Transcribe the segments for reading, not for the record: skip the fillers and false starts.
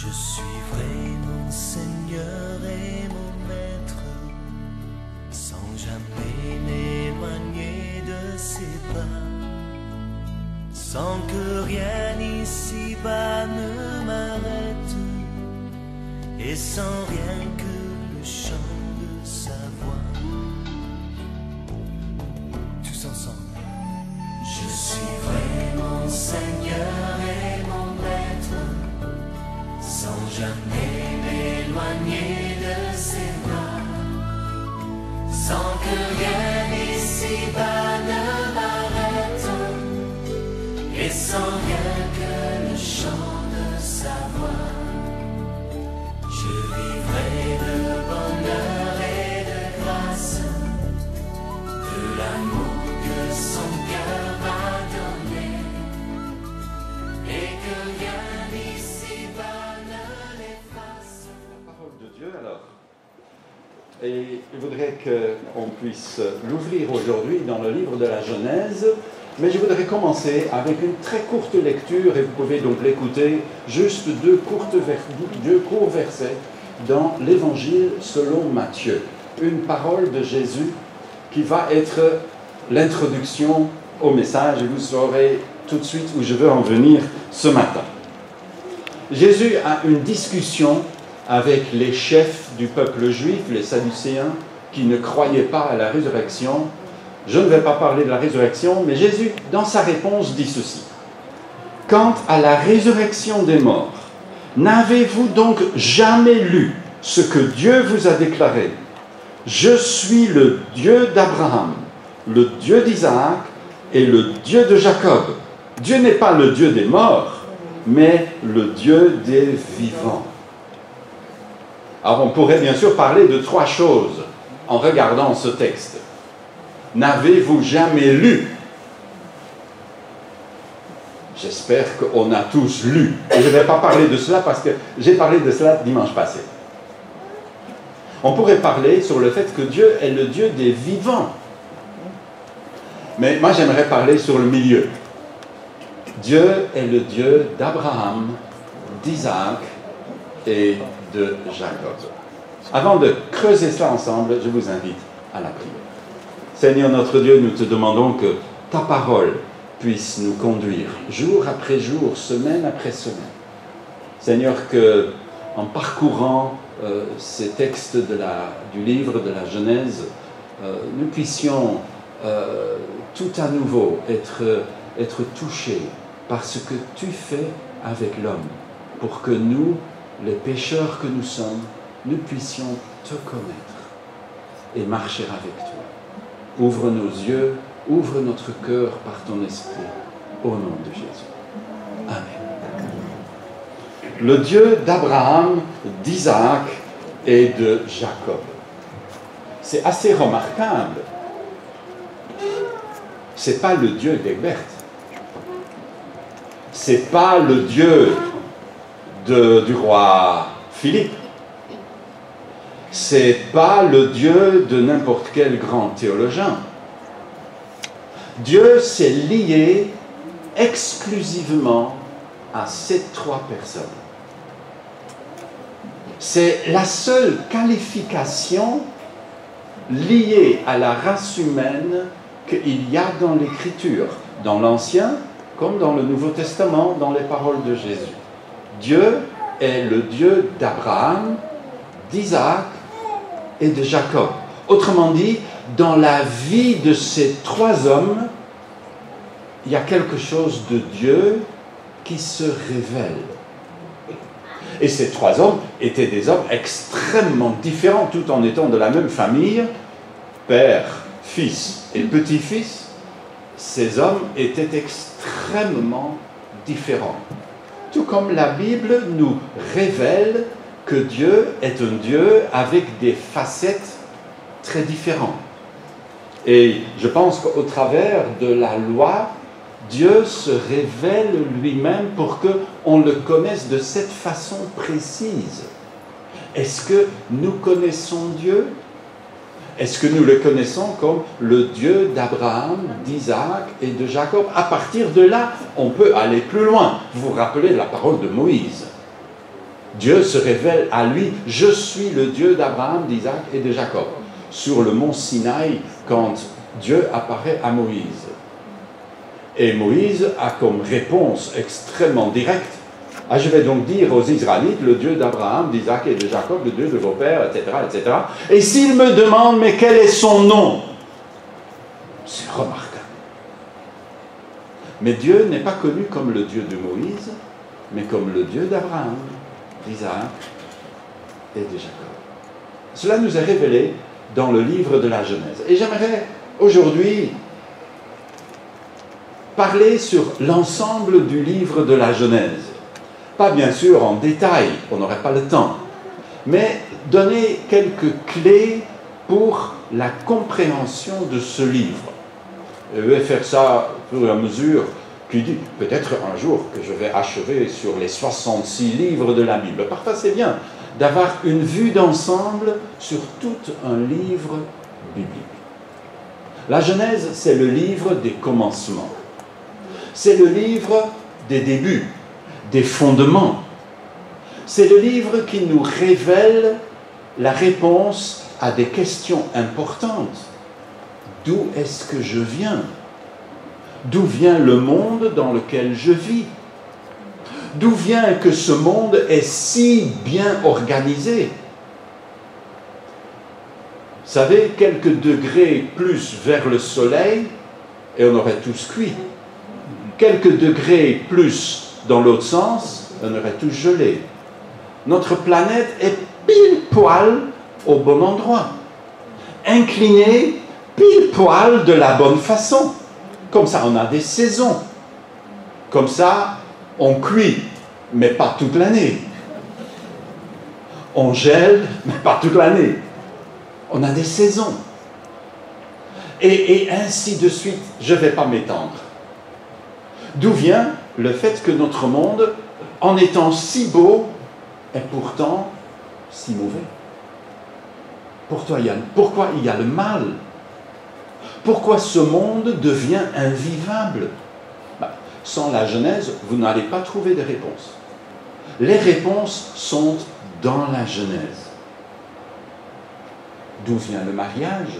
Je suivrai mon Seigneur et mon Maître, sans jamais m'éloigner de ses pas, sans que rien ici-bas ne m'arrête, et sans rien que le chant de sa voix. Tous ensemble. Je suivrai mon Seigneur et mon Maître, sans jamais m'éloigner de ses bras, sans que rien ici-bas ne m'arrête, et sans rien que le chant de sa voix. Je vivrai de bonheur et de grâce, de l'amour que son cœur m'a donné, et que rien ici-bas ne l'efface. La parole de Dieu alors. Et je voudrais qu'on puisse l'ouvrir aujourd'hui dans le livre de la Genèse, mais je voudrais commencer avec une très courte lecture, et vous pouvez donc l'écouter, juste deux courts versets dans l'Évangile selon Matthieu. Une parole de Jésus qui va être l'introduction au message, et vous saurez tout de suite où je veux en venir ce matin. Jésus a une discussion avec les chefs du peuple juif, les Sadducéens, qui ne croyaient pas à la résurrection. Je ne vais pas parler de la résurrection, mais Jésus, dans sa réponse, dit ceci. « Quant à la résurrection des morts, n'avez-vous donc jamais lu ce que Dieu vous a déclaré? Je suis le Dieu d'Abraham, le Dieu d'Isaac et le Dieu de Jacob. Dieu n'est pas le Dieu des morts, mais le Dieu des vivants. » Alors on pourrait bien sûr parler de trois choses en regardant ce texte. N'avez-vous jamais lu? J'espère qu'on a tous lu. Et je ne vais pas parler de cela parce que j'ai parlé de cela dimanche passé. On pourrait parler sur le fait que Dieu est le Dieu des vivants. Mais moi j'aimerais parler sur le milieu. Dieu est le Dieu d'Abraham, d'Isaac et de Jacob. Avant de creuser cela ensemble, je vous invite à la prière. Seigneur notre Dieu, nous te demandons que ta parole puisse nous conduire jour après jour, semaine après semaine. Seigneur, que en parcourant ces textes du livre de la Genèse, nous puissions tout à nouveau être touchés par ce que tu fais avec l'homme, pour que nous, les pécheurs que nous sommes, nous puissions te connaître et marcher avec toi. Ouvre nos yeux, ouvre notre cœur par ton esprit, au nom de Jésus. Amen. Le Dieu d'Abraham, d'Isaac et de Jacob. C'est assez remarquable. Ce n'est pas le Dieu d'Egbert. Ce n'est pas le Dieu du roi Philippe. C'est pas le Dieu de n'importe quel grand théologien. Dieu s'est lié exclusivement à ces trois personnes. C'est la seule qualification liée à la race humaine qu'il y a dans l'Écriture, dans l'Ancien comme dans le Nouveau Testament, dans les paroles de Jésus. Dieu est le Dieu d'Abraham, d'Isaac et de Jacob. Autrement dit, dans la vie de ces trois hommes, il y a quelque chose de Dieu qui se révèle. Et ces trois hommes étaient des hommes extrêmement différents, tout en étant de la même famille, père, fils et petit-fils. Ces hommes étaient extrêmement différents. Tout comme la Bible nous révèle que Dieu est un Dieu avec des facettes très différentes. Et je pense qu'au travers de la loi, Dieu se révèle lui-même pour qu'on le connaisse de cette façon précise. Est-ce que nous connaissons Dieu? Est-ce que nous le connaissons comme le Dieu d'Abraham, d'Isaac et de Jacob? À partir de là, on peut aller plus loin. Vous vous rappelez la parole de Moïse. Dieu se révèle à lui, je suis le Dieu d'Abraham, d'Isaac et de Jacob, sur le mont Sinaï, quand Dieu apparaît à Moïse. Et Moïse a comme réponse extrêmement directe, je vais donc dire aux Israélites, le Dieu d'Abraham, d'Isaac et de Jacob, le Dieu de vos pères, etc., etc. Et s'ils me demandent, mais quel est son nom? C'est remarquable. Mais Dieu n'est pas connu comme le Dieu de Moïse, mais comme le Dieu d'Abraham, d'Isaac et de Jacob. Cela nous est révélé dans le livre de la Genèse. Et j'aimerais aujourd'hui parler sur l'ensemble du livre de la Genèse. Pas bien sûr en détail, on n'aurait pas le temps, mais donner quelques clés pour la compréhension de ce livre. Je vais faire ça au fur et à mesure qui dit peut-être un jour que je vais achever sur les 66 livres de la Bible. Parfois c'est bien d'avoir une vue d'ensemble sur tout un livre biblique. La Genèse, c'est le livre des commencements. C'est le livre des débuts, des fondements. C'est le livre qui nous révèle la réponse à des questions importantes. D'où est-ce que je viens? D'où vient le monde dans lequel je vis? D'où vient que ce monde est si bien organisé? Vous savez, quelques degrés plus vers le soleil, et on aurait tous cuit. Quelques degrés plus dans l'autre sens, on aurait tous gelé. Notre planète est pile poil au bon endroit. Inclinée pile poil de la bonne façon. Comme ça, on a des saisons. Comme ça, on cuit, mais pas toute l'année. On gèle, mais pas toute l'année. On a des saisons. Et ainsi de suite, je ne vais pas m'étendre. D'où vient le fait que notre monde, en étant si beau, est pourtant si mauvais? Pourquoi il y a le mal? Pourquoi ce monde devient invivable? Sans la Genèse, vous n'allez pas trouver de réponse. Les réponses sont dans la Genèse. D'où vient le mariage?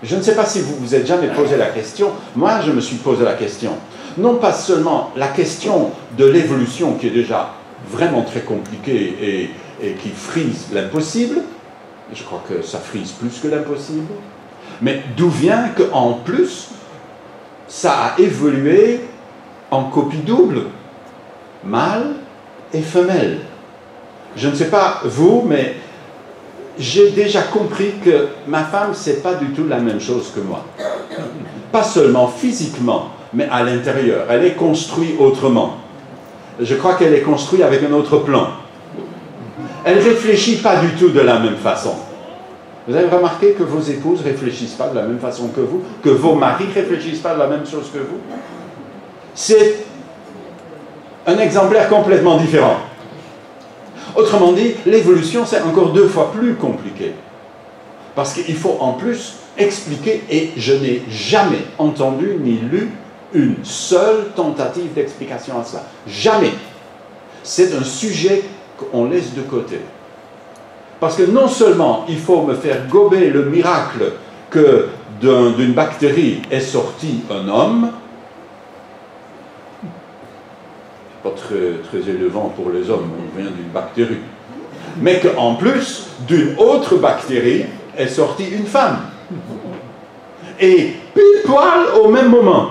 Je ne sais pas si vous vous êtes jamais posé la question. Moi, je me suis posé la question. Non pas seulement la question de l'évolution, qui est déjà vraiment très compliquée et qui frise l'impossible. Je crois que ça frise plus que l'impossible. Mais d'où vient qu'en plus, ça a évolué en copie double, mâle et femelle. Je ne sais pas vous, mais j'ai déjà compris que ma femme, c'est pas du tout la même chose que moi. Pas seulement physiquement, mais à l'intérieur. Elle est construite autrement. Je crois qu'elle est construite avec un autre plan. Elle ne réfléchit pas du tout de la même façon. Vous avez remarqué que vos épouses ne réfléchissent pas de la même façon que vous, que vos maris ne réfléchissent pas de la même chose que vous? C'est un exemplaire complètement différent. Autrement dit, l'évolution, c'est encore 2 fois plus compliqué. Parce qu'il faut en plus expliquer, et je n'ai jamais entendu ni lu une seule tentative d'explication à cela. Jamais. C'est un sujet qu'on laisse de côté. Parce que non seulement il faut me faire gober le miracle que d'une bactérie est sorti un homme, pas très élevant pour les hommes, on vient d'une bactérie, mais qu'en plus d'une autre bactérie est sortie une femme. Et pile poil au même moment.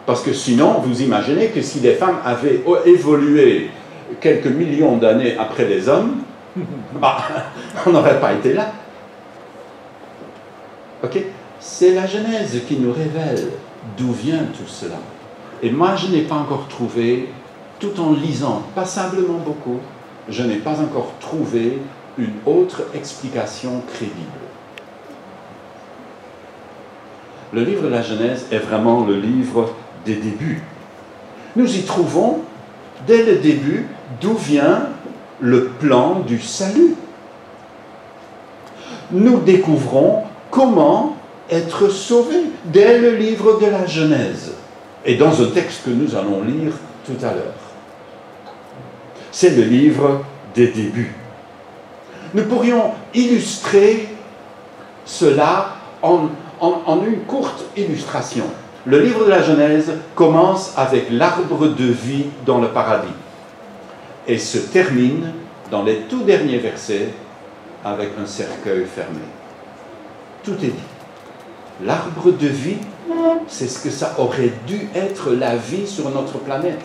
Parce que sinon, vous imaginez que si les femmes avaient évolué quelques millions d'années après les hommes, on n'aurait pas été là. Ok? C'est la Genèse qui nous révèle d'où vient tout cela. Et moi, je n'ai pas encore trouvé, tout en lisant passablement beaucoup, je n'ai pas encore trouvé une autre explication crédible. Le livre de la Genèse est vraiment le livre des débuts. Nous y trouvons, dès le début, d'où vient le plan du salut. Nous découvrons comment être sauvés dès le livre de la Genèse et dans un texte que nous allons lire tout à l'heure. C'est le livre des débuts. Nous pourrions illustrer cela en une courte illustration. Le livre de la Genèse commence avec l'arbre de vie dans le paradis et se termine dans les tout derniers versets avec un cercueil fermé. Tout est dit. L'arbre de vie, c'est ce que ça aurait dû être la vie sur notre planète.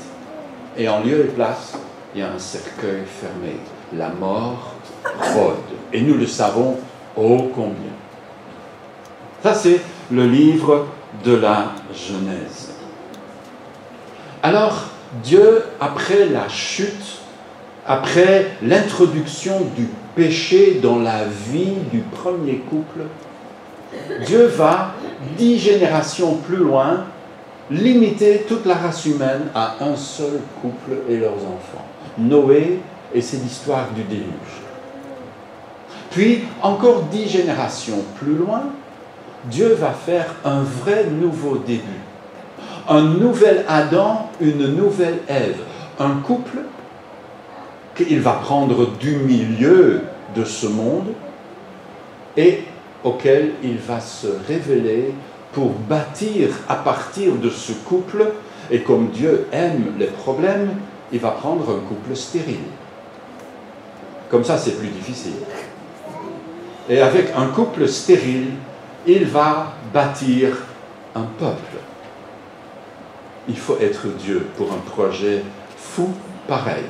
Et en lieu et place, il y a un cercueil fermé. La mort rôde. Et nous le savons ô combien. Ça, c'est le livre de la Genèse. Alors, Dieu, après la chute, après l'introduction du péché dans la vie du premier couple, Dieu va, 10 générations plus loin, limiter toute la race humaine à un seul couple et leurs enfants. Noé, et c'est l'histoire du déluge. Puis, encore 10 générations plus loin, Dieu va faire un vrai nouveau début. Un nouvel Adam, une nouvelle Ève. Un couple qu'il va prendre du milieu de ce monde et auquel il va se révéler pour bâtir à partir de ce couple. Et comme Dieu aime les problèmes, il va prendre un couple stérile. Comme ça, c'est plus difficile. Et avec un couple stérile, il va bâtir un peuple. Il faut être Dieu pour un projet fou pareil.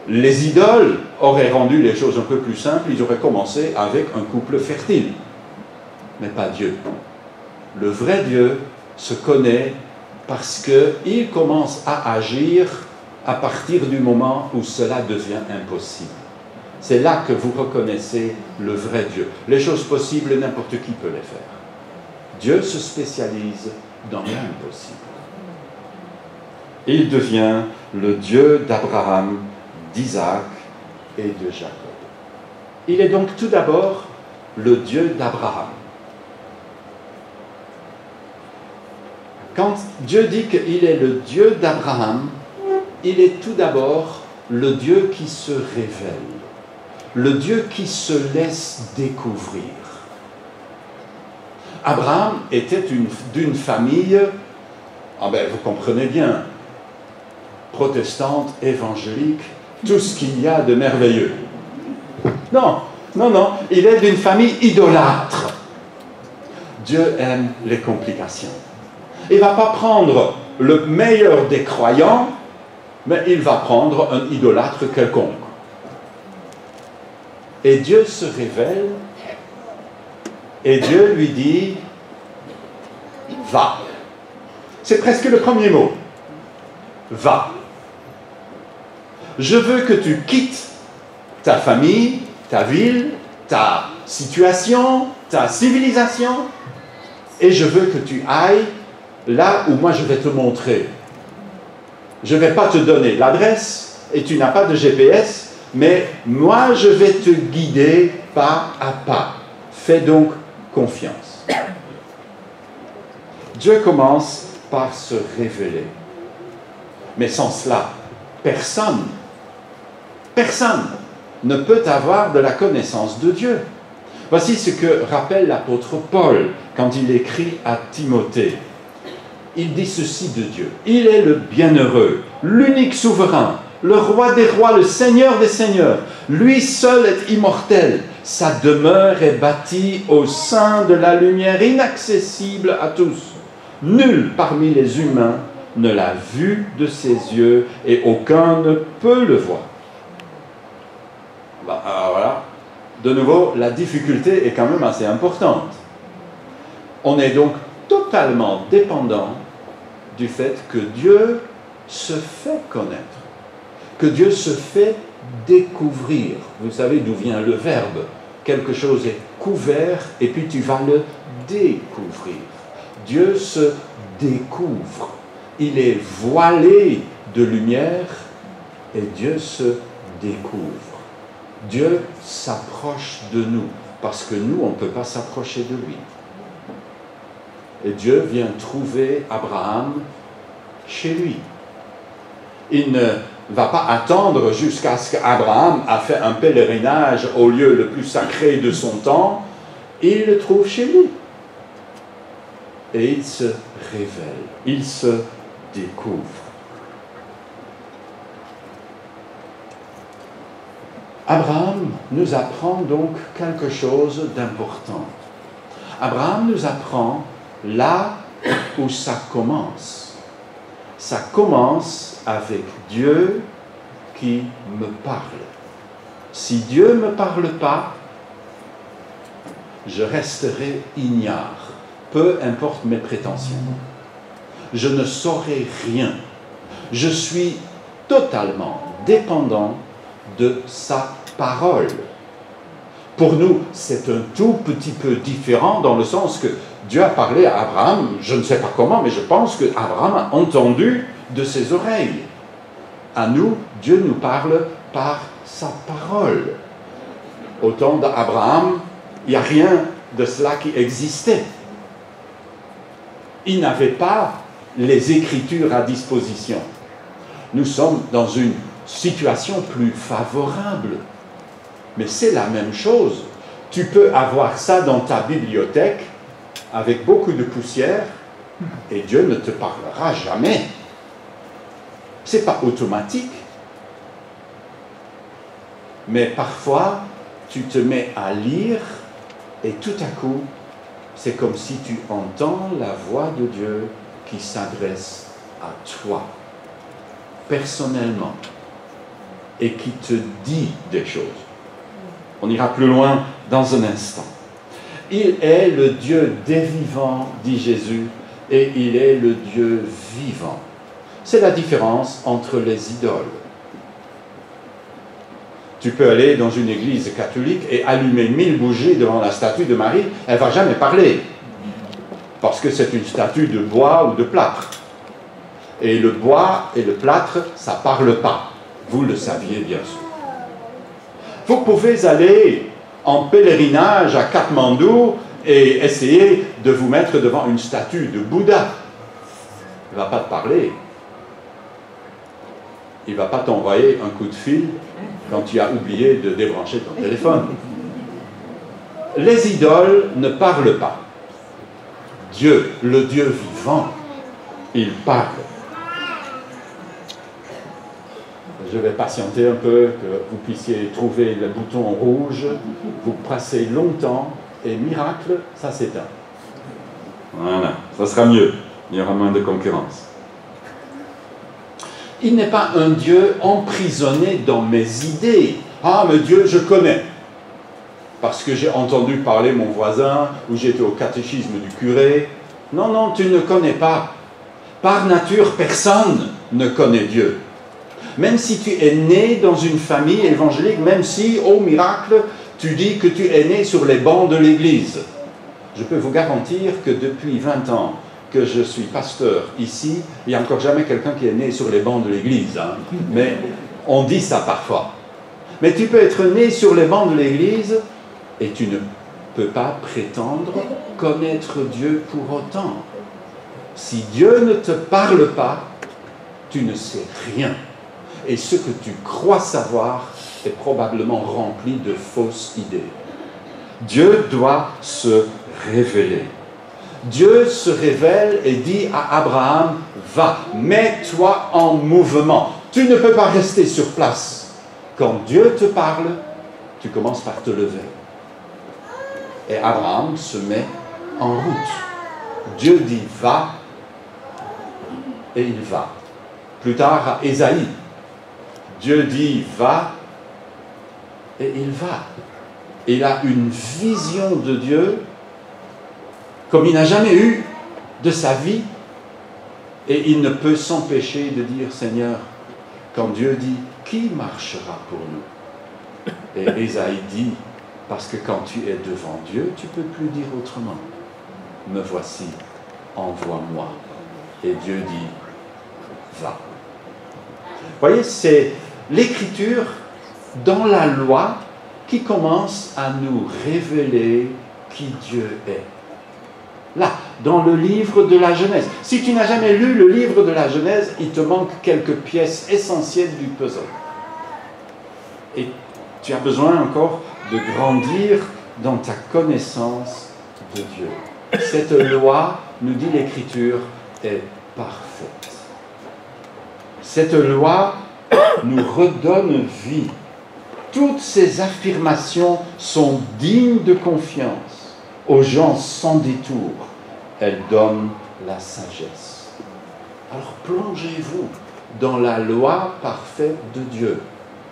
Les idoles auraient rendu les choses un peu plus simples, ils auraient commencé avec un couple fertile. Mais pas Dieu. Le vrai Dieu se connaît parce qu'il commence à agir à partir du moment où cela devient impossible. C'est là que vous reconnaissez le vrai Dieu. Les choses possibles, n'importe qui peut les faire. Dieu se spécialise dans l'impossible. Il devient le Dieu d'Abraham, d'Isaac et de Jacob. Il est donc tout d'abord le Dieu d'Abraham. Quand Dieu dit qu'il est le Dieu d'Abraham, il est tout d'abord le Dieu qui se révèle, le Dieu qui se laisse découvrir. Abraham était d'une famille, vous comprenez bien, protestante, évangélique, tout ce qu'il y a de merveilleux. Non, il est d'une famille idolâtre. Dieu aime les complications. Il ne va pas prendre le meilleur des croyants, mais il va prendre un idolâtre quelconque. Et Dieu se révèle, et Dieu lui dit, va. C'est presque le premier mot. Va. Je veux que tu quittes ta famille, ta ville, ta situation, ta civilisation, et je veux que tu ailles là où moi je vais te montrer. Je ne vais pas te donner l'adresse, et tu n'as pas de GPS, mais moi je vais te guider pas à pas. Fais donc confiance. Dieu commence par se révéler. Mais sans cela, personne ne peut avoir de la connaissance de Dieu. Voici ce que rappelle l'apôtre Paul quand il écrit à Timothée. Il dit ceci de Dieu. Il est le bienheureux, l'unique souverain, le roi des rois, le seigneur des seigneurs. Lui seul est immortel. Sa demeure est bâtie au sein de la lumière inaccessible à tous. Nul parmi les humains ne l'a vu de ses yeux et aucun ne peut le voir. Alors voilà, de nouveau, la difficulté est quand même assez importante. On est donc totalement dépendant du fait que Dieu se fait connaître, que Dieu se fait découvrir. Vous savez d'où vient le verbe. Quelque chose est couvert et puis tu vas le découvrir. Dieu se découvre. Il est voilé de lumière et Dieu se découvre. Dieu s'approche de nous parce que nous, on ne peut pas s'approcher de lui. Et Dieu vient trouver Abraham chez lui. Il ne ne va pas attendre jusqu'à ce qu'Abraham a fait un pèlerinage au lieu le plus sacré de son temps. Il le trouve chez lui. Et il se révèle, il se découvre. Abraham nous apprend donc quelque chose d'important. Abraham nous apprend là où ça commence. Ça commence avec Dieu qui me parle. Si Dieu ne me parle pas, je resterai ignare, peu importe mes prétentions. Je ne saurai rien. Je suis totalement dépendant de sa parole. Pour nous, c'est un tout petit peu différent dans le sens que Dieu a parlé à Abraham, je ne sais pas comment, mais je pense qu'Abraham a entendu de ses oreilles. À nous, Dieu nous parle par sa parole. Au temps d'Abraham, il n'y a rien de cela qui existait. Il n'avait pas les Écritures à disposition. Nous sommes dans une situation plus favorable. Mais c'est la même chose. Tu peux avoir ça dans ta bibliothèque avec beaucoup de poussière et Dieu ne te parlera jamais. Ce n'est pas automatique. Mais parfois, tu te mets à lire et tout à coup, c'est comme si tu entends la voix de Dieu qui s'adresse à toi, personnellement, et qui te dit des choses. On ira plus loin dans un instant. Il est le Dieu des vivants, dit Jésus, et il est le Dieu vivant. C'est la différence entre les idoles. Tu peux aller dans une église catholique et allumer 1000 bougies devant la statue de Marie, elle ne va jamais parler. Parce que c'est une statue de bois ou de plâtre. Et le bois et le plâtre, ça ne parle pas. Vous le saviez bien sûr. Vous pouvez aller en pèlerinage à Katmandou et essayer de vous mettre devant une statue de Bouddha. Il ne va pas te parler. Il ne va pas t'envoyer un coup de fil quand tu as oublié de débrancher ton téléphone. Les idoles ne parlent pas. Dieu, le Dieu vivant, il parle. Je vais patienter un peu, que vous puissiez trouver le bouton rouge. Vous passez longtemps et miracle, ça s'éteint. Voilà, ça sera mieux. Il y aura moins de concurrence. Il n'est pas un Dieu emprisonné dans mes idées. Ah, mais Dieu, je connais. Parce que j'ai entendu parler mon voisin, ou j'étais au catéchisme du curé. Non, non, tu ne connais pas. Par nature, personne ne connaît Dieu. Même si tu es né dans une famille évangélique, même si, au miracle, tu dis que tu es né sur les bancs de l'église. Je peux vous garantir que depuis 20 ans que je suis pasteur ici, il n'y a encore jamais quelqu'un qui est né sur les bancs de l'église. Hein. Mais on dit ça parfois. Mais tu peux être né sur les bancs de l'église et tu ne peux pas prétendre connaître Dieu pour autant. Si Dieu ne te parle pas, tu ne sais rien. Et ce que tu crois savoir est probablement rempli de fausses idées. Dieu doit se révéler. Dieu se révèle et dit à Abraham, va, mets-toi en mouvement. Tu ne peux pas rester sur place. Quand Dieu te parle, tu commences par te lever. Et Abraham se met en route. Dieu dit, va, et il va. Plus tard à Ésaïe, Dieu dit, va, et il va. Il a une vision de Dieu comme il n'a jamais eu de sa vie, et il ne peut s'empêcher de dire, Seigneur, quand Dieu dit, qui marchera pour nous? Et Ésaïe dit, parce que quand tu es devant Dieu, tu ne peux plus dire autrement. Me voici, envoie-moi. Et Dieu dit, va. Vous voyez, c'est l'Écriture dans la loi qui commence à nous révéler qui Dieu est. Là, dans le livre de la Genèse. Si tu n'as jamais lu le livre de la Genèse, il te manque quelques pièces essentielles du puzzle. Et tu as besoin encore de grandir dans ta connaissance de Dieu. Cette loi, nous dit l'Écriture, est parfaite. Cette loi nous redonne vie. Toutes ces affirmations sont dignes de confiance. Aux gens sans détour, elles donnent la sagesse. Alors plongez-vous dans la loi parfaite de Dieu.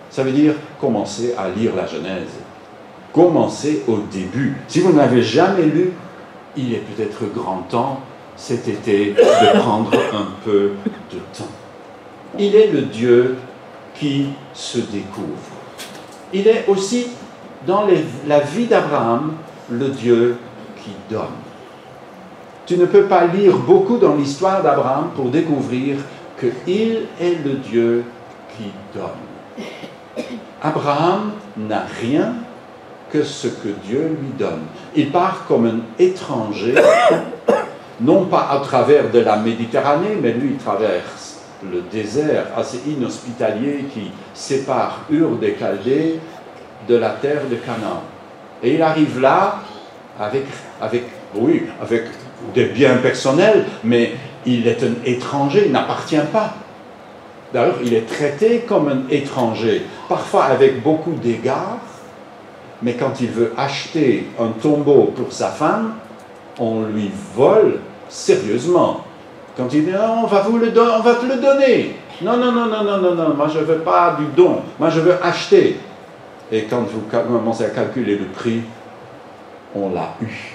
Ça veut dire commencer à lire la Genèse. Commencez au début. Si vous n'avez jamais lu, il est peut-être grand temps cet été de prendre un peu de temps. Il est le Dieu qui se découvre. Il est aussi dans la vie d'Abraham le Dieu qui donne. Tu ne peux pas lire beaucoup dans l'histoire d'Abraham pour découvrir qu'il est le Dieu qui donne. Abraham n'a rien que ce que Dieu lui donne. Il part comme un étranger, non pas à travers de la Méditerranée, mais lui il traverse le désert assez inhospitalier qui sépare Ur des Chaldées de la terre de Canaan. Et il arrive là avec des biens personnels, mais il est un étranger, il n'appartient pas. D'ailleurs, il est traité comme un étranger, parfois avec beaucoup d'égards, mais quand il veut acheter un tombeau pour sa femme, on lui vole sérieusement. Quand il dit « on va te le donner ». Non, moi je ne veux pas du don, moi je veux acheter. Et quand vous commencez à calculer le prix, on l'a eu.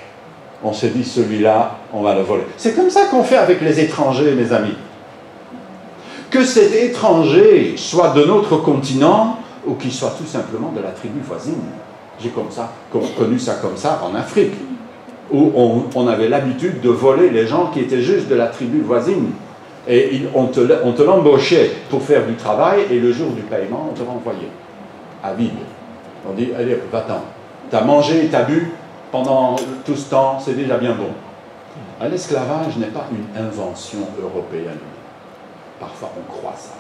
On se dit celui-là, on va le voler. C'est comme ça qu'on fait avec les étrangers, mes amis. Que cet étranger soit de notre continent ou qu'il soit tout simplement de la tribu voisine. J'ai connu ça comme ça en Afrique, où on avait l'habitude de voler les gens qui étaient juste de la tribu voisine. Et on te l'embauchait pour faire du travail et le jour du paiement, on te renvoyait à vide. On dit, allez, va-t'en. Tu as mangé et tu as bu pendant tout ce temps, c'est déjà bien bon. L'esclavage n'est pas une invention européenne. Parfois on croit ça.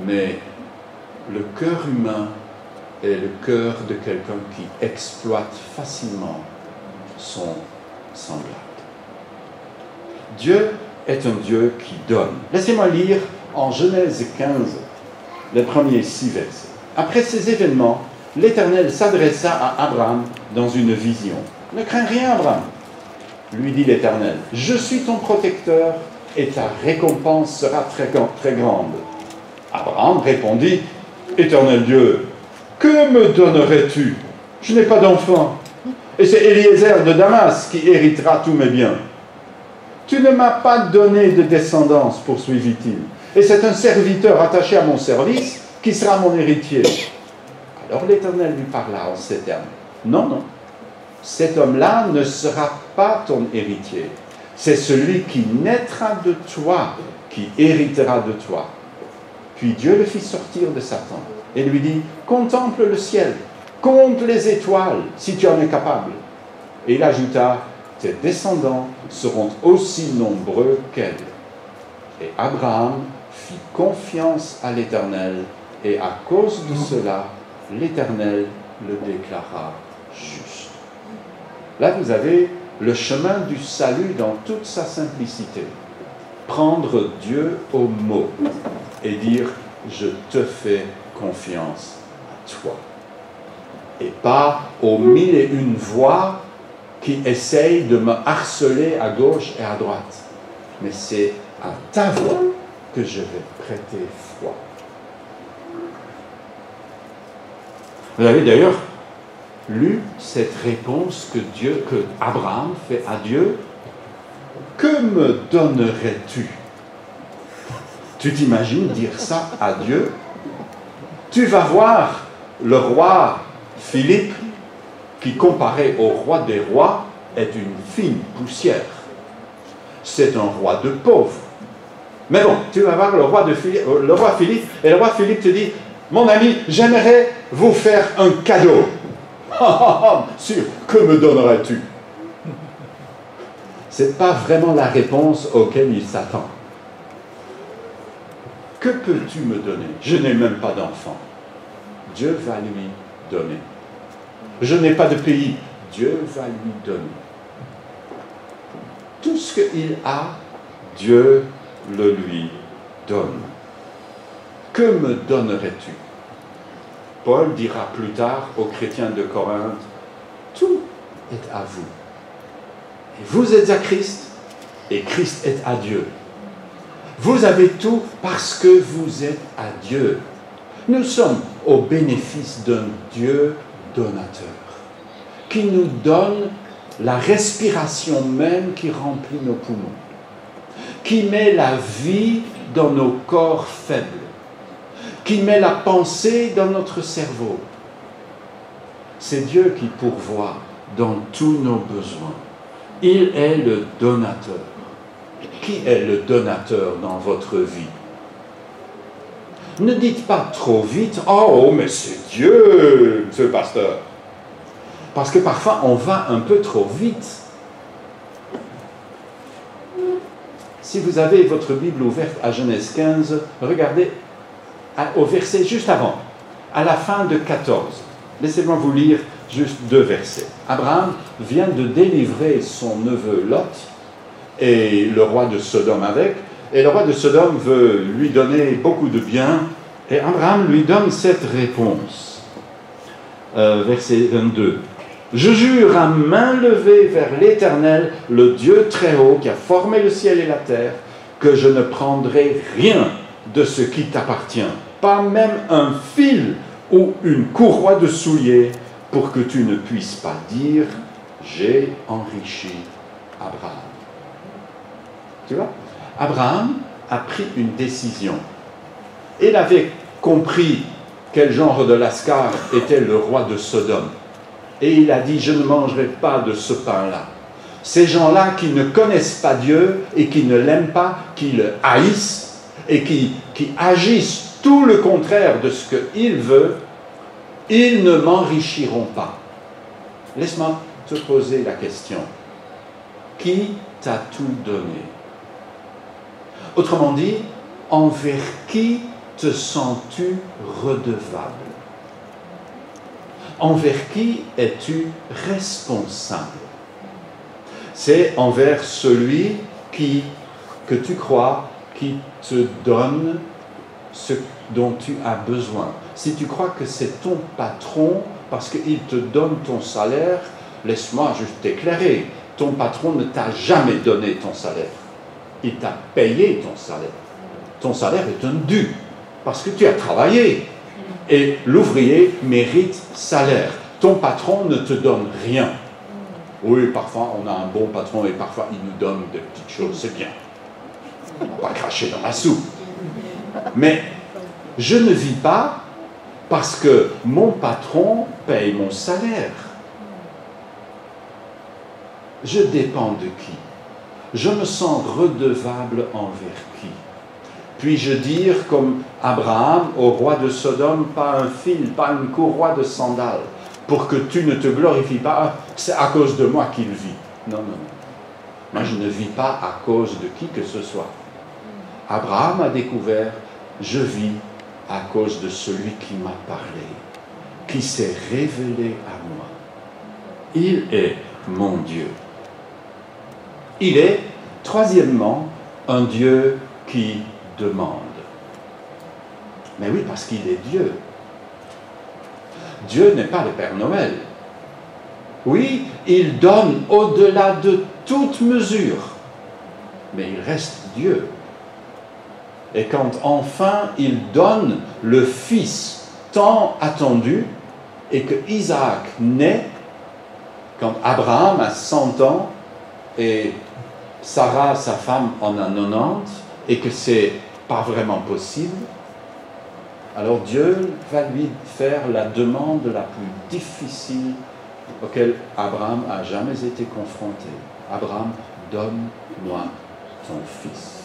Mais le cœur humain est le cœur de quelqu'un qui exploite facilement son semblable. Dieu est un Dieu qui donne. Laissez-moi lire en Genèse 15, les premiers 6 versets. Après ces événements, l'Éternel s'adressa à Abraham dans une vision. « Ne crains rien, Abraham, lui dit l'Éternel. Je suis ton protecteur et ta récompense sera très grande. » Abraham répondit, « Éternel Dieu, que me donnerais-tu? Je n'ai pas d'enfant. Et c'est Eliezer de Damas qui héritera tous mes biens. » « Tu ne m'as pas donné de descendance, poursuivit-il. Et c'est un serviteur attaché à mon service qui sera mon héritier. » Alors l'Éternel lui parla en ces termes. « Non, cet homme-là ne sera pas ton héritier. C'est celui qui naîtra de toi, qui héritera de toi. » Puis Dieu le fit sortir de sa tente et lui dit, « Contemple le ciel, compte les étoiles, si tu en es capable. » Et il ajouta, « Tes descendants seront aussi nombreux qu'elle. » Et Abraham fit confiance à l'Éternel, et à cause de cela, l'Éternel le déclara juste. Là, vous avez le chemin du salut dans toute sa simplicité. Prendre Dieu au mot et dire « Je te fais confiance à toi ». Et pas aux 1001 voix qui essayent de me harceler à gauche et à droite. Mais c'est à ta voix que je vais prêter foi. Vous avez d'ailleurs lu cette réponse que Abraham fait à Dieu. Que me donnerais-tu? Tu t'imagines dire ça à Dieu? Tu vas voir le roi Philippe, qui comparé au roi des rois, est une fine poussière. C'est un roi de pauvres. Mais bon, tu vas voir le roi Philippe, et le roi Philippe te dit, mon ami, j'aimerais vous faire un cadeau. Sûr, que me donnerais-tu? ce n'est pas vraiment la réponse auquel il s'attend. Que peux-tu me donner? Je n'ai même pas d'enfant. Dieu va lui donner. Je n'ai pas de pays. Dieu va lui donner. Tout ce qu'il a, Dieu le lui donne. Que me donnerais-tu? Paul dira plus tard aux chrétiens de Corinthe, tout est à vous. Et vous êtes à Christ, et Christ est à Dieu. Vous avez tout parce que vous êtes à Dieu. Nous sommes au bénéfice d'un Dieu donateur, qui nous donne la respiration même qui remplit nos poumons, qui met la vie dans nos corps faibles, qui met la pensée dans notre cerveau. C'est Dieu qui pourvoit dans tous nos besoins. Il est le donateur. Qui est le donateur dans votre vie? Ne dites pas trop vite, « Oh, mais c'est Dieu, monsieur le pasteur !» Parce que parfois, on va un peu trop vite. Si vous avez votre Bible ouverte à Genèse 15, regardez au verset juste avant, à la fin de 14. Laissez-moi vous lire juste 2 versets. Abraham vient de délivrer son neveu Lot et le roi de Sodome avec, et le roi de Sodome veut lui donner beaucoup de biens, et Abraham lui donne cette réponse. Verset 22. « Je jure à main levée vers l'Éternel, le Dieu très haut, qui a formé le ciel et la terre, que je ne prendrai rien de ce qui t'appartient, pas même un fil ou une courroie de soulier, pour que tu ne puisses pas dire, j'ai enrichi Abraham. » Tu vois, Abraham a pris une décision. Il avait compris quel genre de lascar était le roi de Sodome. Et il a dit, je ne mangerai pas de ce pain-là. Ces gens-là qui ne connaissent pas Dieu et qui ne l'aiment pas, qui le haïssent et qui agissent tout le contraire de ce qu'il veut, ils ne m'enrichiront pas. Laisse-moi te poser la question. Qui t'a tout donné? Autrement dit, envers qui te sens-tu redevable? Envers qui es-tu responsable? C'est envers celui que tu crois qui te donne ce dont tu as besoin. Si tu crois que c'est ton patron parce qu'il te donne ton salaire, laisse-moi juste t'éclairer. Ton patron ne t'a jamais donné ton salaire. Il t'a payé ton salaire. Ton salaire est un dû, parce que tu as travaillé. Et l'ouvrier mérite salaire. Ton patron ne te donne rien. Oui, parfois on a un bon patron et parfois il nous donne des petites choses, c'est bien. On ne va pas cracher dans la soupe. Mais je ne vis pas parce que mon patron paye mon salaire. Je dépends de qui? Je me sens redevable envers qui? Puis-je dire, comme Abraham, au roi de Sodome, pas un fil, pas une courroie de sandales, pour que tu ne te glorifies pas, c'est à cause de moi qu'il vit. Non, non, non. Moi, je ne vis pas à cause de qui que ce soit. Abraham a découvert, je vis à cause de celui qui m'a parlé, qui s'est révélé à moi. Il est mon Dieu. Il est, troisièmement, un Dieu qui demande. Mais oui, parce qu'il est Dieu. Dieu n'est pas le Père Noël. Oui, il donne au-delà de toute mesure, mais il reste Dieu. Et quand enfin il donne le Fils tant attendu, et que Isaac naît, quand Abraham a 100 ans, et Sarah, sa femme, en a 90, et que c'est pas vraiment possible, alors Dieu va lui faire la demande la plus difficile auquel Abraham a jamais été confronté. Abraham, donne-moi ton fils.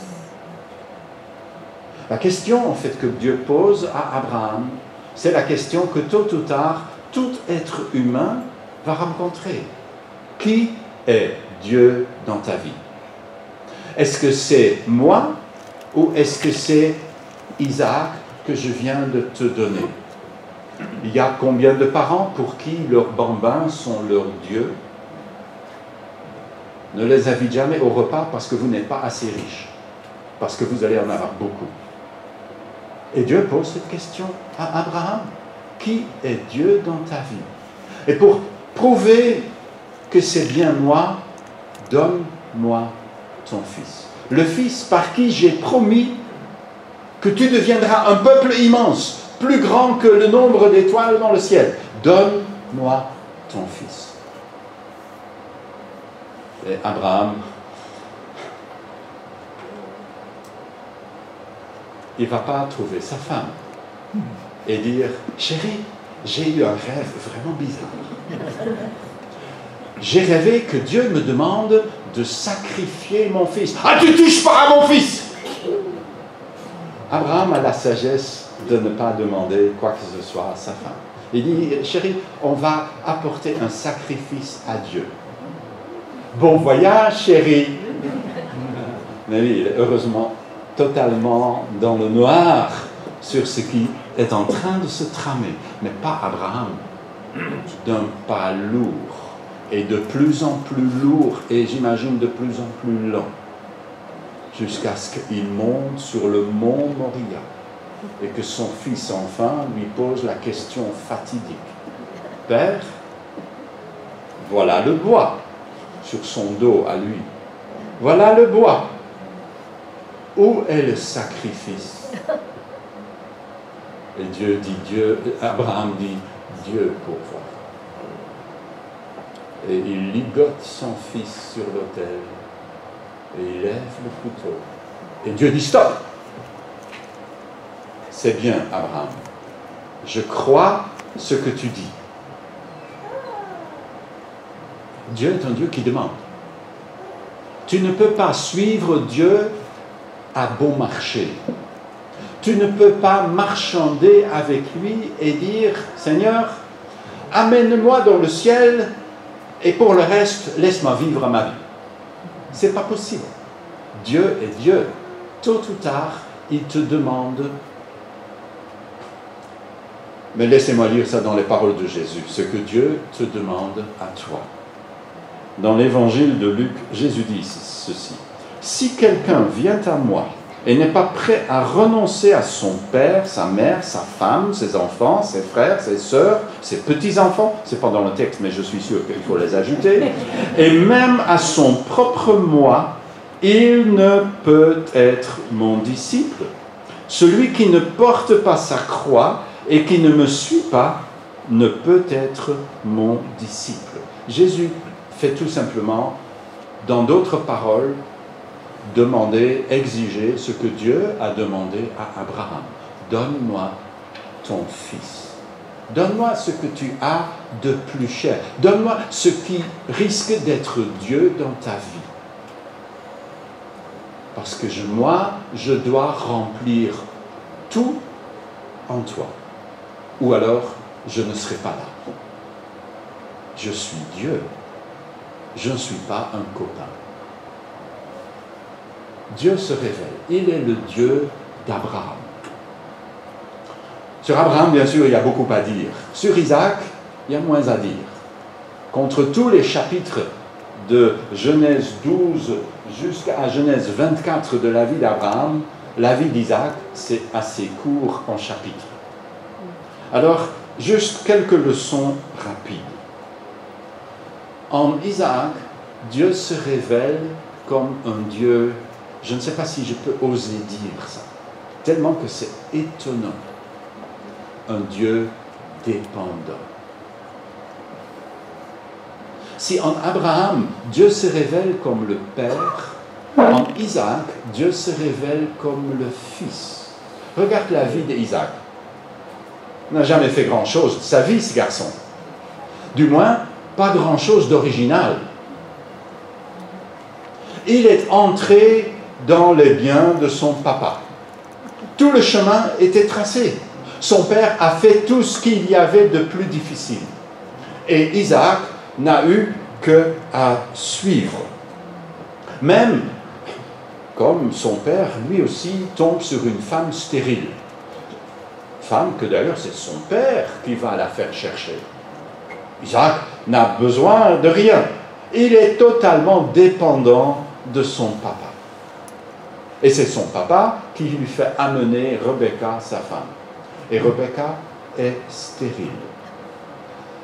La question en fait que Dieu pose à Abraham, c'est la question que tôt ou tard, tout être humain va rencontrer. Qui est Dieu dans ta vie? Est-ce que c'est moi ou est-ce que c'est Isaac que je viens de te donner? Il y a combien de parents pour qui leurs bambins sont leur Dieu? Ne les invite jamais au repas parce que vous n'êtes pas assez riche, parce que vous allez en avoir beaucoup. Et Dieu pose cette question à Abraham. Qui est Dieu dans ta vie? Et pour prouver que c'est bien moi, donne-moi ton fils. Le fils par qui j'ai promis que tu deviendras un peuple immense, plus grand que le nombre d'étoiles dans le ciel. Donne-moi ton fils. Et Abraham, il ne va pas trouver sa femme et dire « Chérie, j'ai eu un rêve vraiment bizarre. J'ai rêvé que Dieu me demande de sacrifier mon fils. Ah, tu ne touches pas à mon fils !» Abraham a la sagesse de ne pas demander quoi que ce soit à sa femme. Il dit « Chérie, on va apporter un sacrifice à Dieu. » Bon voyage, chérie. Mais oui, il est heureusement totalement dans le noir sur ce qui est en train de se tramer. Mais pas Abraham, d'un pas lourd, et de plus en plus lourd, et j'imagine de plus en plus long, jusqu'à ce qu'il monte sur le mont Moria, et que son fils enfin lui pose la question fatidique. « Père, voilà le bois. » Sur son dos à lui. Voilà le bois. Où est le sacrifice? Et Abraham dit, Dieu pourvoit. Et il ligote son fils sur l'autel. Et il lève le couteau. Et Dieu dit, stop! C'est bien, Abraham. Je crois ce que tu dis. Dieu est un Dieu qui demande. Tu ne peux pas suivre Dieu à bon marché. Tu ne peux pas marchander avec lui et dire « Seigneur, amène-moi dans le ciel et pour le reste, laisse-moi vivre ma vie. » Ce n'est pas possible. Dieu est Dieu. Tôt ou tard, il te demande. Mais laissez-moi lire ça dans les paroles de Jésus. Ce que Dieu te demande à toi. Dans l'évangile de Luc, Jésus dit ceci. « Si quelqu'un vient à moi et n'est pas prêt à renoncer à son père, sa mère, sa femme, ses enfants, ses frères, ses sœurs, ses petits-enfants, c'est pas dans le texte, mais je suis sûr qu'il faut les ajouter, et même à son propre moi, il ne peut être mon disciple. Celui qui ne porte pas sa croix et qui ne me suit pas ne peut être mon disciple. » Jésus fait tout simplement, dans d'autres paroles, demander, exiger ce que Dieu a demandé à Abraham. Donne-moi ton fils. Donne-moi ce que tu as de plus cher. Donne-moi ce qui risque d'être Dieu dans ta vie. Parce que moi, je dois remplir tout en toi. Ou alors, je ne serai pas là. Je suis Dieu. Je ne suis pas un copain. Dieu se révèle. Il est le Dieu d'Abraham. Sur Abraham, bien sûr, il y a beaucoup à dire. Sur Isaac, il y a moins à dire. Contre tous les chapitres de Genèse 12 jusqu'à Genèse 24 de la vie d'Abraham, la vie d'Isaac, c'est assez court en chapitres. Alors, juste quelques leçons rapides. En Isaac, Dieu se révèle comme un Dieu, je ne sais pas si je peux oser dire ça, tellement que c'est étonnant, un Dieu dépendant. Si en Abraham, Dieu se révèle comme le Père, en Isaac, Dieu se révèle comme le Fils. Regarde la vie d'Isaac. Il n'a jamais fait grand-chose de sa vie, ce garçon. Du moins, pas grand-chose d'original. Il est entré dans les biens de son papa. Tout le chemin était tracé. Son père a fait tout ce qu'il y avait de plus difficile. Et Isaac n'a eu qu'à suivre. Même comme son père, lui aussi, tombe sur une femme stérile. Femme que d'ailleurs c'est son père qui va la faire chercher. Isaac n'a besoin de rien. Il est totalement dépendant de son papa. Et c'est son papa qui lui fait amener Rebecca, sa femme. Et Rebecca est stérile.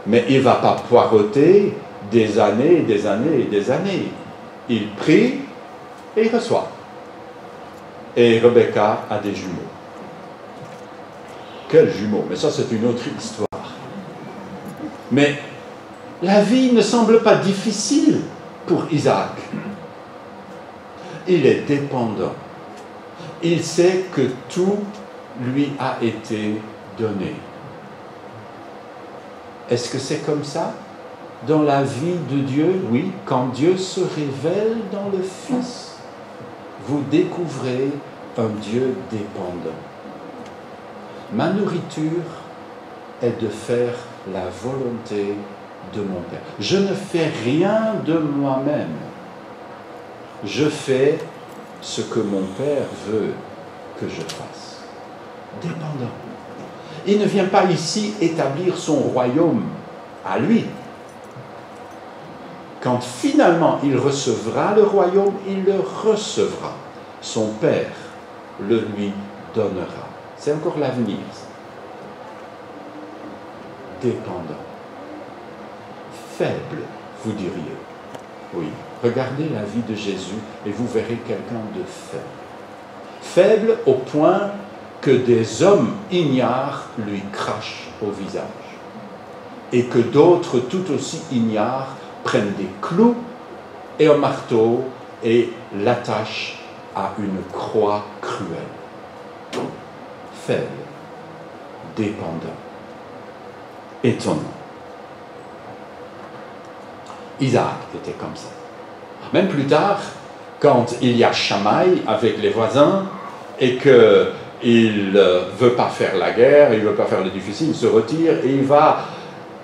Mais il ne va pas poireauter des années, des années et des années. Il prie et il reçoit. Et Rebecca a des jumeaux. Quels jumeaux? Mais ça, c'est une autre histoire. Mais la vie ne semble pas difficile pour Isaac. Il est dépendant. Il sait que tout lui a été donné. Est-ce que c'est comme ça dans la vie de Dieu? Oui, quand Dieu se révèle dans le Fils, vous découvrez un Dieu dépendant. Ma nourriture est de faire la volonté de mon Père. Je ne fais rien de moi-même. Je fais ce que mon Père veut que je fasse. Dépendant. Il ne vient pas ici établir son royaume à lui. Quand finalement il recevra le royaume, il le recevra. Son Père le lui donnera. C'est encore l'avenir. Dépendant. Faible, vous diriez. Oui, regardez la vie de Jésus et vous verrez quelqu'un de faible. Faible au point que des hommes ignares lui crachent au visage. Et que d'autres tout aussi ignares prennent des clous et un marteau et l'attachent à une croix cruelle. Faible, dépendant, étonnant. Isaac était comme ça. Même plus tard, quand il y a chamaille avec les voisins et qu'il ne veut pas faire la guerre, il ne veut pas faire le difficile, il se retire et il va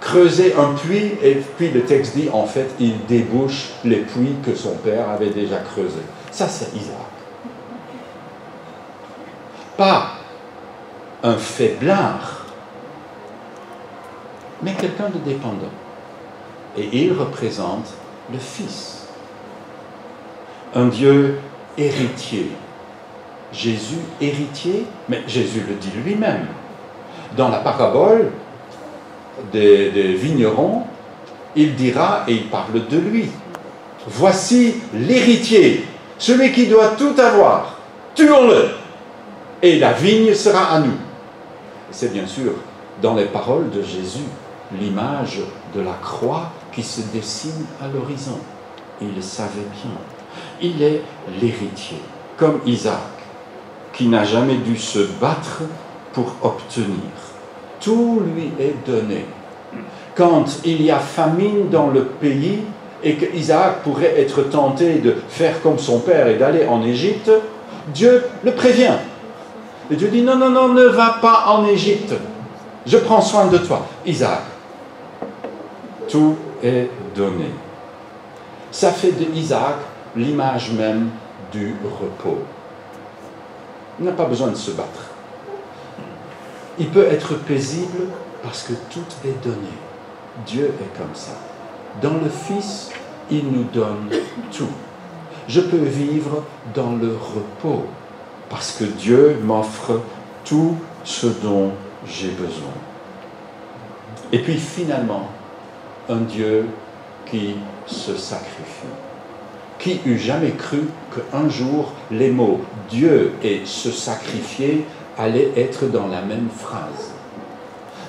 creuser un puits et puis le texte dit en fait il débouche les puits que son père avait déjà creusés. Ça c'est Isaac. Pas un faiblard, mais quelqu'un de dépendant. Et il représente le Fils. Un Dieu héritier. Jésus héritier, mais Jésus le dit lui-même. Dans la parabole des vignerons, il dira, et il parle de lui, « Voici l'héritier, celui qui doit tout avoir, tuons-le, et la vigne sera à nous. » C'est bien sûr dans les paroles de Jésus, l'image de la croix qui se dessine à l'horizon. Il le savait bien. Il est l'héritier, comme Isaac, qui n'a jamais dû se battre pour obtenir. Tout lui est donné. Quand il y a famine dans le pays et qu'Isaac pourrait être tenté de faire comme son père et d'aller en Égypte, Dieu le prévient. Et Dieu dit, non, non, non, ne va pas en Égypte. Je prends soin de toi. Isaac, tout est donné. Ça fait de Isaac l'image même du repos. Il n'a pas besoin de se battre. Il peut être paisible parce que tout est donné. Dieu est comme ça. Dans le Fils, il nous donne tout. Je peux vivre dans le repos parce que Dieu m'offre tout ce dont j'ai besoin. Et puis finalement, un Dieu qui se sacrifie. Qui eût jamais cru qu'un jour les mots Dieu et se sacrifier allaient être dans la même phrase.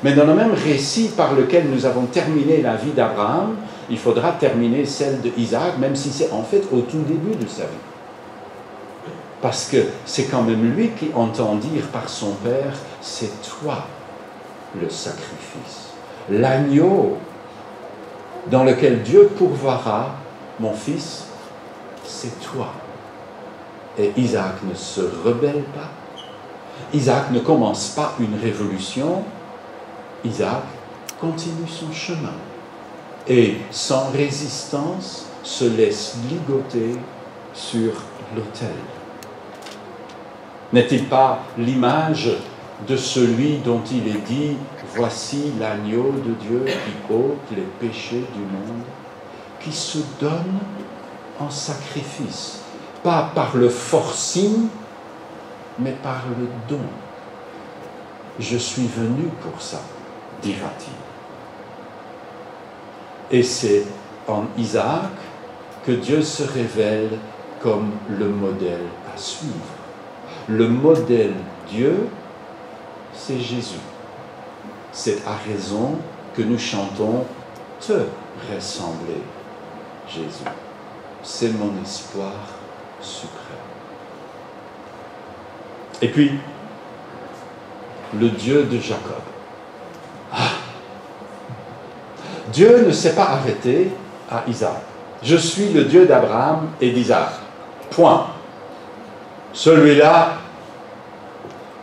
Mais dans le même récit par lequel nous avons terminé la vie d'Abraham, il faudra terminer celle d'Isaac, même si c'est en fait au tout début de sa vie. Parce que c'est quand même lui qui entend dire par son Père, c'est toi le sacrifice, l'agneau dans lequel Dieu pourvoira, mon fils, c'est toi. Et Isaac ne se rebelle pas. Isaac ne commence pas une révolution. Isaac continue son chemin. et sans résistance se laisse ligoter sur l'autel. N'est-il pas l'image de celui dont il est dit « Voici l'agneau de Dieu qui ôte les péchés du monde, qui se donne en sacrifice, pas par le forcing, mais par le don. Je suis venu pour ça, dira-t-il. » Et c'est en Isaac que Dieu se révèle comme le modèle à suivre. Le modèle Dieu, c'est Jésus. C'est à raison que nous chantons « Te ressembler, Jésus. C'est mon espoir suprême. » Et puis, le Dieu de Jacob. Dieu ne s'est pas arrêté à Isaac. Je suis le Dieu d'Abraham et d'Isaac. Point. Celui-là,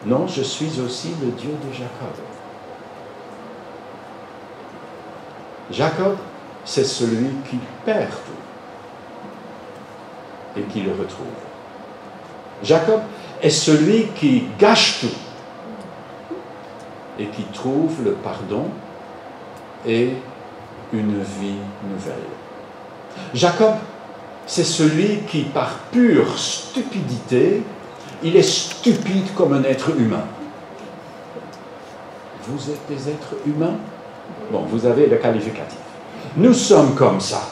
non, je suis aussi le Dieu de Jacob. Jacob, c'est celui qui perd tout et qui le retrouve. Jacob est celui qui gâche tout et qui trouve le pardon et une vie nouvelle. Jacob, c'est celui qui, par pure stupidité, il est stupide comme un être humain. Vous êtes des êtres humains? Bon, vous avez le qualificatif. Nous sommes comme ça.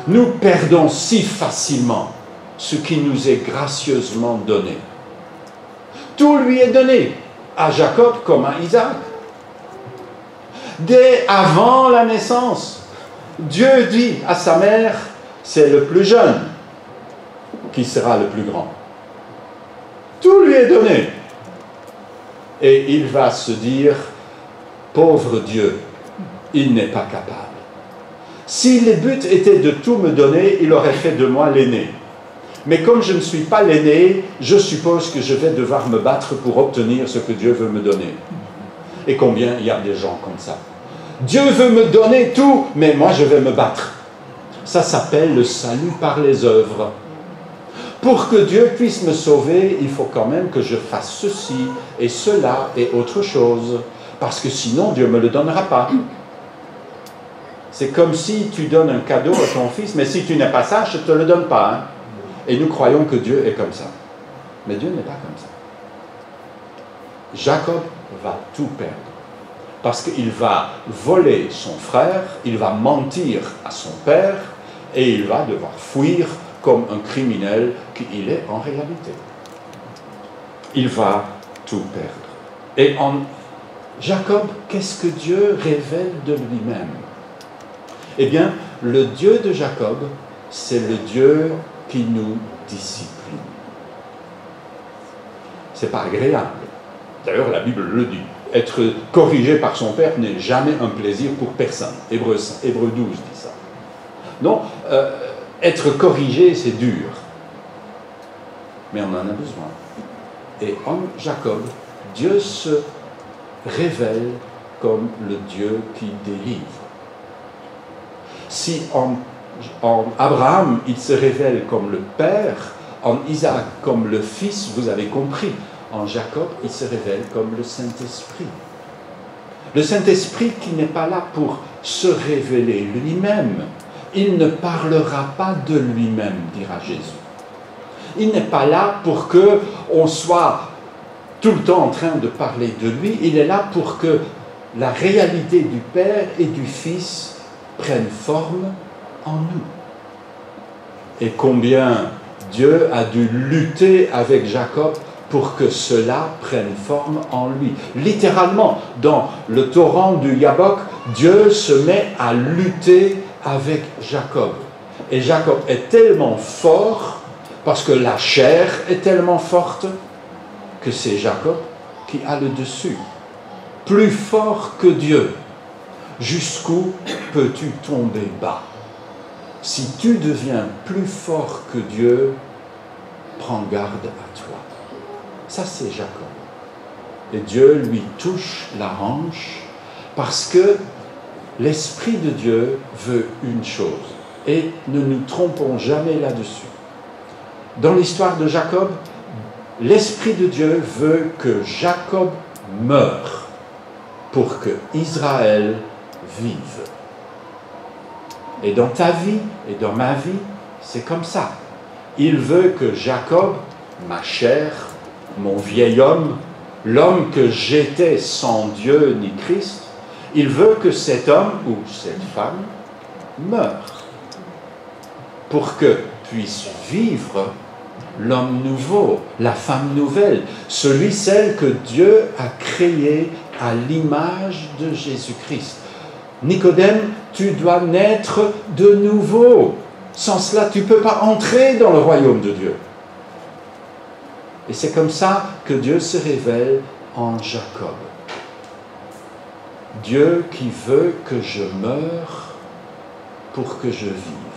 Nous perdons si facilement ce qui nous est gracieusement donné. Tout lui est donné, à Jacob comme à Isaac. Dès avant la naissance, Dieu dit à sa mère, c'est le plus jeune qui sera le plus grand. Tout lui est donné. Et il va se dire, pauvre Dieu, il n'est pas capable. Si le but était de tout me donner, il aurait fait de moi l'aîné. Mais comme je ne suis pas l'aîné, je suppose que je vais devoir me battre pour obtenir ce que Dieu veut me donner. Et combien il y a des gens comme ça? Dieu veut me donner tout, mais moi je vais me battre. Ça s'appelle le salut par les œuvres. Pour que Dieu puisse me sauver, il faut quand même que je fasse ceci et cela et autre chose. Parce que sinon, Dieu ne me le donnera pas. C'est comme si tu donnes un cadeau à ton fils, mais si tu n'es pas ça, je ne te le donne pas. Hein? Et nous croyons que Dieu est comme ça. Mais Dieu n'est pas comme ça. Jacob va tout perdre. Parce qu'il va voler son frère, il va mentir à son père, et il va devoir fuir comme un criminel qu'il est en réalité. Il va tout perdre. Et en Jacob, qu'est-ce que Dieu révèle de lui-même? Eh bien, le Dieu de Jacob, c'est le Dieu qui nous discipline. C'est pas agréable. D'ailleurs, la Bible le dit. Être corrigé par son père n'est jamais un plaisir pour personne. Hébreux 12 dit ça. Non, être corrigé, c'est dur. Mais on en a besoin. Et en Jacob, Dieu se révèle comme le Dieu qui délivre. Si en Abraham, il se révèle comme le Père, en Isaac comme le Fils, vous avez compris. En Jacob, il se révèle comme le Saint-Esprit. Le Saint-Esprit qui n'est pas là pour se révéler lui-même. Il ne parlera pas de lui-même, dira Jésus. Il n'est pas là pour qu'on soit tout le temps en train de parler de lui. Il est là pour que la réalité du Père et du Fils prenne forme en nous. Et combien Dieu a dû lutter avec Jacob pour que cela prenne forme en lui. Littéralement, dans le torrent du Yabok, Dieu se met à lutter avec Jacob. Et Jacob est tellement fort, parce que la chair est tellement forte, que c'est Jacob qui a le dessus. Plus fort que Dieu. Jusqu'où peux-tu tomber bas? Si tu deviens plus fort que Dieu, prends garde à toi. Ça, c'est Jacob. Et Dieu lui touche la hanche parce que l'Esprit de Dieu veut une chose, et ne nous trompons jamais là-dessus. Dans l'histoire de Jacob, l'Esprit de Dieu veut que Jacob meure pour que Israël vive. Et dans ta vie et dans ma vie, c'est comme ça. Il veut que Jacob, ma chair, mon vieil homme, l'homme que j'étais sans Dieu ni Christ, il veut que cet homme ou cette femme meure pour que puisse vivre l'homme nouveau, la femme nouvelle, celle que Dieu a créé à l'image de Jésus-Christ. Nicodème, tu dois naître de nouveau. Sans cela, tu ne peux pas entrer dans le royaume de Dieu. Et c'est comme ça que Dieu se révèle en Jacob. Dieu qui veut que je meure pour que je vive.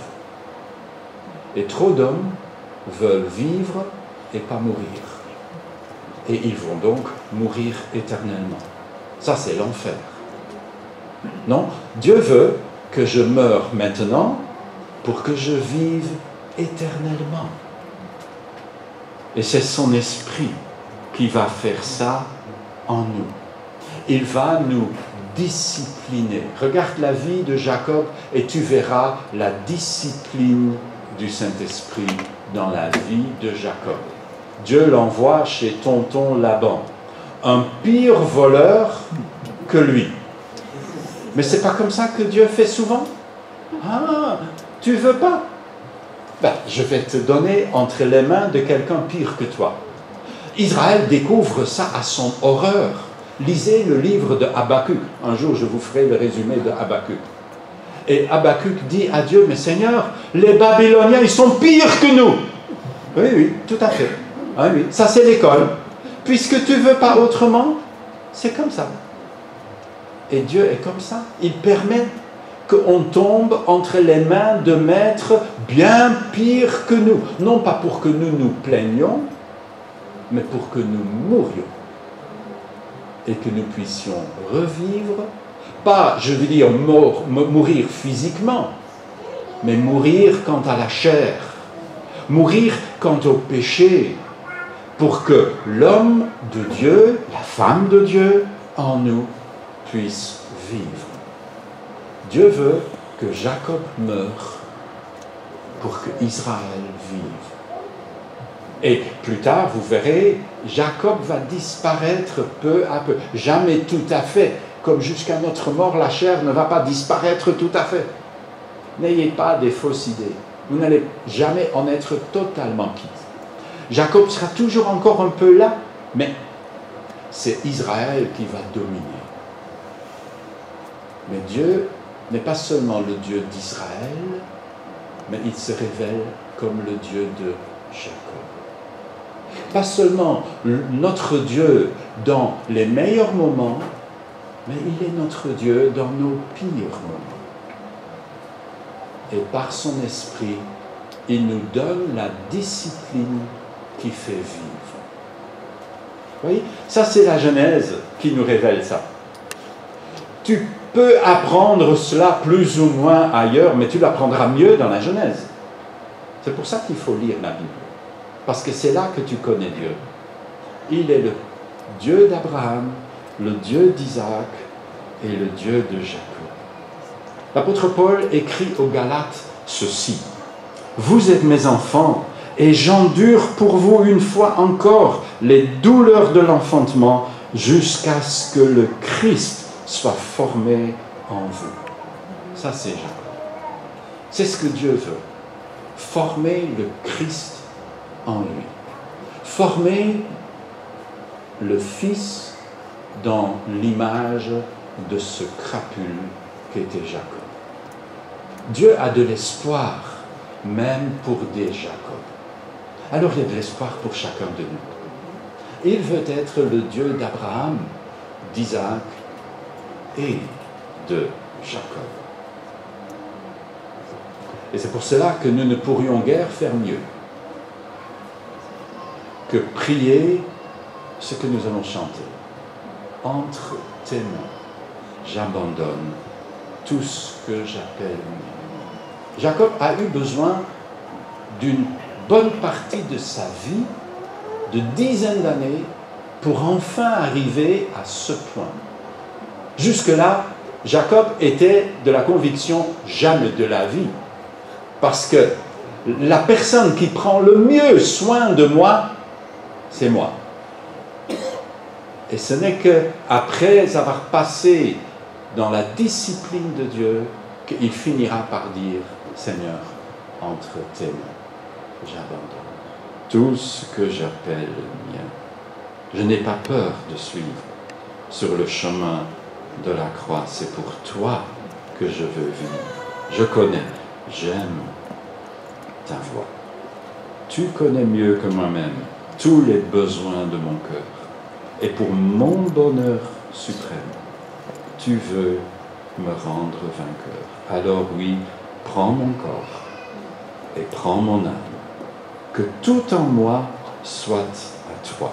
Et trop d'hommes veulent vivre et pas mourir. Et ils vont donc mourir éternellement. Ça, c'est l'enfer. Non, Dieu veut que je meure maintenant pour que je vive éternellement. Et c'est son esprit qui va faire ça en nous. Il va nous discipliner. Regarde la vie de Jacob et tu verras la discipline du Saint-Esprit dans la vie de Jacob. Dieu l'envoie chez tonton Laban, un pire voleur que lui. Mais c'est pas comme ça que Dieu fait souvent. Ah, tu veux pas? Ben, je vais te donner entre les mains de quelqu'un pire que toi. Israël découvre ça à son horreur. Lisez le livre de Habakkuk. Un jour, je vous ferai le résumé de Habakkuk. Et Habakkuk dit à Dieu, mais Seigneur, les Babyloniens, ils sont pires que nous. Oui, oui, tout à fait. Ah, oui, ça c'est l'école. Puisque tu ne veux pas autrement, c'est comme ça. Et Dieu est comme ça. Il permet qu'on tombe entre les mains de maîtres bien pires que nous. Non pas pour que nous nous plaignions, mais pour que nous mourions. Et que nous puissions revivre. Pas, je veux dire, mourir physiquement, mais mourir quant à la chair. Mourir quant au péché. Pour que l'homme de Dieu, la femme de Dieu, en nous, puisse vivre. Dieu veut que Jacob meure pour que Israël vive. Et plus tard, vous verrez, Jacob va disparaître peu à peu. Jamais tout à fait. Comme jusqu'à notre mort, la chair ne va pas disparaître tout à fait. N'ayez pas des fausses idées. Vous n'allez jamais en être totalement quitte. Jacob sera toujours encore un peu là, mais c'est Israël qui va dominer. Mais Dieu n'est pas seulement le Dieu d'Israël, mais il se révèle comme le Dieu de Jacob. Pas seulement notre Dieu dans les meilleurs moments, mais il est notre Dieu dans nos pires moments. Et par son esprit, il nous donne la discipline qui fait vivre. Vous voyez, ça c'est la Genèse qui nous révèle ça. Tu peux apprendre cela plus ou moins ailleurs, mais tu l'apprendras mieux dans la Genèse. C'est pour ça qu'il faut lire la Bible. Parce que c'est là que tu connais Dieu. Il est le Dieu d'Abraham, le Dieu d'Isaac et le Dieu de Jacob. L'apôtre Paul écrit aux Galates ceci. Vous êtes mes enfants, et j'endure pour vous une fois encore les douleurs de l'enfantement jusqu'à ce que le Christ soit formé en vous. Ça, c'est Jacob. C'est ce que Dieu veut. Former le Christ en lui. Former le Fils dans l'image de ce crapule qu'était Jacob. Dieu a de l'espoir, même pour des Jacob. Alors il y a de l'espoir pour chacun de nous. Il veut être le Dieu d'Abraham, d'Isaac et de Jacob. Et c'est pour cela que nous ne pourrions guère faire mieux que prier ce que nous allons chanter. Entre tes mains, j'abandonne tout ce que j'appelle mien. Jacob a eu besoin d'une bonne partie de sa vie, de dizaines d'années, pour enfin arriver à ce point. Jusque-là, Jacob était de la conviction jamais de la vie. Parce que la personne qui prend le mieux soin de moi, c'est moi. Et ce n'est qu'après avoir passé dans la discipline de Dieu qu'il finira par dire, Seigneur, entre tes mains, j'abandonne tout ce que j'appelle mien. Je n'ai pas peur de suivre sur le chemin de la croix. C'est pour toi que je veux vivre. Je connais, j'aime ta voix. Tu connais mieux que moi-même tous les besoins de mon cœur. Et pour mon bonheur suprême, tu veux me rendre vainqueur. Alors oui, prends mon corps et prends mon âme. Que tout en moi soit à toi.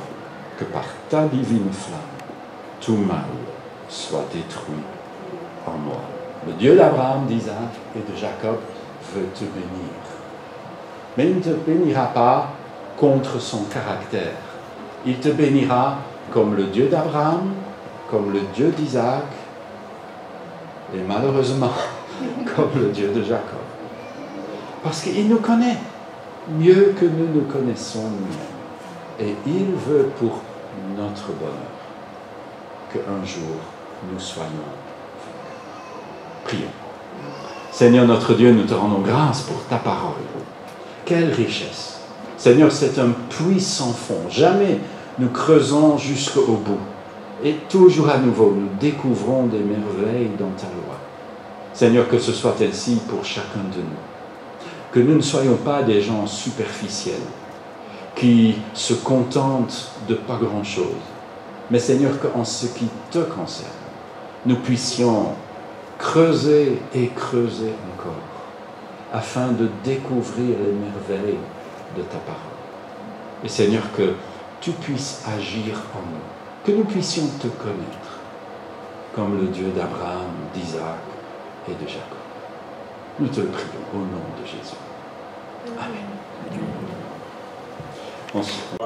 Que par ta divine flamme, tout mal soit détruit en moi. Le Dieu d'Abraham, d'Isaac et de Jacob veut te bénir. Mais il ne te bénira pas contre son caractère. Il te bénira comme le Dieu d'Abraham, comme le Dieu d'Isaac, et malheureusement, comme le Dieu de Jacob. Parce qu'il nous connaît mieux que nous nous connaissons nous-mêmes. Et il veut pour notre bonheur qu'un jour nous soyons. Prions. Seigneur notre Dieu, nous te rendons grâce pour ta parole. Quelle richesse! Seigneur, c'est un puits sans fond. Jamais nous creusons jusqu'au bout. Et toujours à nouveau, nous découvrons des merveilles dans ta loi. Seigneur, que ce soit ainsi pour chacun de nous. Que nous ne soyons pas des gens superficiels, qui se contentent de pas grand-chose. Mais Seigneur, qu'en ce qui te concerne, nous puissions creuser et creuser encore, afin de découvrir les merveilles de ta parole. Et Seigneur, que tu puisses agir en nous, que nous puissions te connaître, comme le Dieu d'Abraham, d'Isaac et de Jacob. Nous te le prions au nom de Jésus. Amen. Bonsoir.